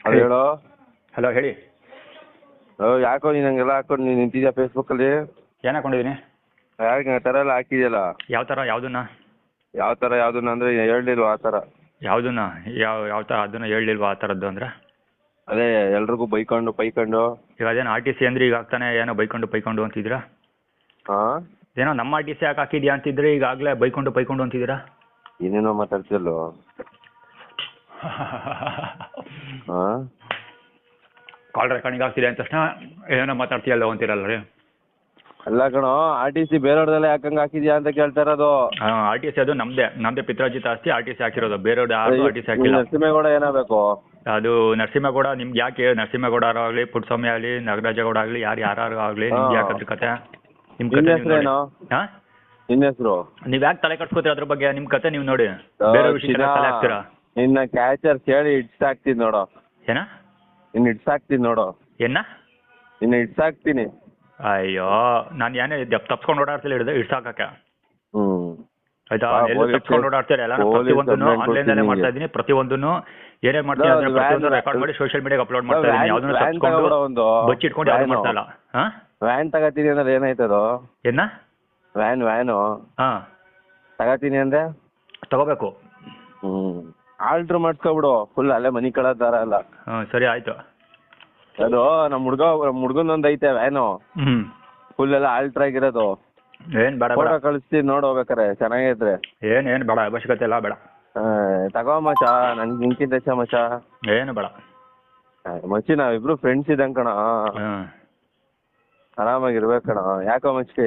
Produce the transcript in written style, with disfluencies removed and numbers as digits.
ಅದು ಹೇಳೋ. ಹಲೋ ಹೇಳಿ. ಯಾಕೋ ನೀನು ಹಂಗೆಲ್ಲ ಹಾಕೊಂಡು ನೀನು ನಿಂತಿದ್ಯಾ ಫೇಸ್ಬುಕ್ಕಲ್ಲಿ? ಏನು ಹಾಕೊಂಡಿದ್ದೀನಿ? ಯಾಕೆ ಆ ಥರ ಎಲ್ಲ ಹಾಕಿದೆಯಲ್ಲ? ಯಾವ ಥರ ಯಾವುದನ್ನ? ಯಾವ ಥರ ಯಾವುದನ್ನ ಅಂದರೆ ಹೇಳಲಿಲ್ವ ಆ ಥರ? ಯಾವುದನ್ನ ಯಾವ ಥರ ಅದನ್ನು ಹೇಳಲಿಲ್ವಾ ಆ ಥರದ್ದು ಅಂದರೆ? ಅದೇ ಎಲ್ರಿಗೂ ಪೈಕೊಂಡು ಈಗ ಅದೇನು ಆರ್ ಟಿ ಸಿ ಅಂದರೆ ಈಗ ಆಗ್ತಾನೆ ಏನೋ ಬೈಕೊಂಡು ಅಂತಿದ್ದೀರಾ? ಹಾಂ, ಏನೋ ನಮ್ಮ ಆರ್ ಟಿ ಸಿ ಯಾಕೆ ಹಾಕಿದ್ಯಾ ಅಂತಿದ್ರೆ ಈಗಾಗಲೇ ಬೈಕೊಂಡು ಅಂತಿದ್ದೀರಾ? ಏನೇನೋ ಮಾತಾಡ್ತಿಯಲ್ಲೋ. ಹಾಂ, ಕಾಲ್ ರೆಕಾರ್ಡಿಂಗ್ ಆಗ್ತಿದೆ ಅಂದ ತಕ್ಷಣ ಏನೋ ಮಾತಾಡ್ತೀಯಲ್ಲ ಅಂತೀರಲ್ಲ ರೀ. ಅಲ್ಲ ಕಣೋ, ಆರ್ ಟಿ ಸಿ ಬೇರೆಯವ್ರದೆಲ್ಲ ಯಾಕಂಗೆ ಹಾಕಿದ್ಯಾ ಅಂತ ಕೇಳ್ತಾ ಇರೋದು. ಆರ್ ಟಿ ಸಿ ಅದು ನಮ್ಮದೇ ಪಿತ್ರಾರ್ಜಿತ ಆಸ್ತಿ. ಆರ್ ಟಿ ಸಿ ಹಾಕಿರೋದು, ಬೇರೆಯವ್ರು ಯಾರು ಆರ್ ಟಿ ಸಿ ಹಾಕಿಲ್ಲ. ನರಸಿಂಹೇಗೌಡ ಏನಾಗಬೇಕು? ಅದು ನರಸಿಂಹೇಗೌಡ ನಿಮ್ಗೆ ಯಾಕೆ? ನರಸಿಂಹೇಗೌಡ ಆಗಲಿ, ಪುಟ್ಟಸ್ವಾಮಿ ಆಗಲಿ, ನಾಗರಾಜಗೌಡ ಆಗಲಿ, ಯಾರು ಆಗಲಿ ನಿಮ್ಗೆ ಯಾಕಂದ್ರೆ ಕತೆ ನಿಮ್ಮ ಕತೆ ಹೆಸರೇನು? ಹಾಂ, ನಿನ್ನ ಹೆಸರು? ನೀವು ಯಾಕೆ ತಲೆ ಕಟ್ಸ್ಕೊತೀರ ಅದ್ರ ಬಗ್ಗೆ? ನಿಮ್ಮ ಕತೆ ನೀವು ನೋಡಿ, ಬೇರೆ ವಿಷಯ ತಲೆ ಹಾಕ್ತೀರಾ. ನಿನ್ನ ಕ್ಯಾಚರ್ ಕೇಳಿ ಇಡ್ಸಾಕ್ತೀನಿ ನೋಡೋ. ಏನ? ನಿನ್ನ ಇಡ್ಸಾಕ್ತೀನಿ ನೋಡೋ. ಏನ? ನಿನ್ನ ಇಡ್ಸಾಕ್ತೀನಿ. ಅಯ್ಯೋ, ನಾನು ಏನೇ ತಪ್ಸ್ಕೊಂಡು ಓಡಾಡ್ತಿಲ್ಲ ಇಡ್ಸಾಕಕ್ಕೆ. ಆಯ್ತಾ? ಬಾ, ಎಲ್ಲ ತಪ್ಸ್ಕೊಂಡು ಓಡಾಡ್ತಾರೆ ಎಲ್ಲ. ಪ್ರತಿಯೊಂದನ್ನು ಆನ್ಲೈನಲ್ಲೇ ಮಾಡ್ತಾ ಇದ್ದೀನಿ. ಪ್ರತಿಯೊಂದನ್ನು ಏನೇ ಮಾಡ್ತೀನಿ ಅಂದ್ರೆ ಪ್ರತಿಯೊಂದು ರೆಕಾರ್ಡ್ ಮಾಡಿ ಸೋಷಿಯಲ್ ಮೀಡಿಯಾಗೆ ಅಪ್ಲೋಡ್ ಮಾಡ್ತಾ ಇದ್ದೀನಿ. ಯಾವ್ದನ್ನ ತಪ್ಸ್ಕೊಂಡು ಬಚ್ಚಿಟ್ಕೊಂಡು ಯಾವ್ದು ಮಾಡ್ತಾ ಇಲ್ಲ. ಹಾಂ, ವ್ಯಾನ್ ತಗೋತೀನಿ ಅಂದ್ರೆ ಏನಾಯ್ತದು? ಏನ? ವ್ಯಾನು ಹಾಂ ತಗೋತೀನಿ ಅಂದ್ರೆ ತಗೋಬೇಕು. ಆಲ್ಟ್ರ್ ಮಾಡಿಸ್ಕೊಬಿಡು ಫುಲ್, ಅಲ್ಲೇ ಮನೆ ಕಡೆ ದಾರ ಅಲ್ಲ. ಹಾಂ ಸರಿ ಆಯ್ತು. ಅದು ನಮ್ಮ ಹುಡ್ಗನೊಂದು ಐತೆ ವ್ಯಾನು, ಫುಲ್ ಎಲ್ಲ ಆಲ್ಟ್ರ್ ಆಗಿರೋದು. ಏನು ಬೇಡ, ಫೋಟೋ ಕಳಿಸ್ತೀನಿ ನೋಡು ಹೋಗ್ಬೇಕಾರೆ, ಚೆನ್ನಾಗೈತ್ರೆ. ಏನು ಬೇಡ, ಅವಶ್ಯಕತೆ ಇಲ್ಲ, ಬೇಡ. ತಗೋ ಮಚ, ನನ್ಗೆ ನಿಂಕಿಂತ ಹೆಚ್ಚ ಮಚ. ಏನು ಬೇಡ ಮಚ್ಚಿ, ನಾವಿಬ್ರು ಫ್ರೆಂಡ್ಸ್ ಇದ್ದಂಗೆ ಕಣ. ಆರಾಮಾಗಿರ್ಬೇಕು ಕಣ. ಯಾಕೋ ಮಚ್ಚಿ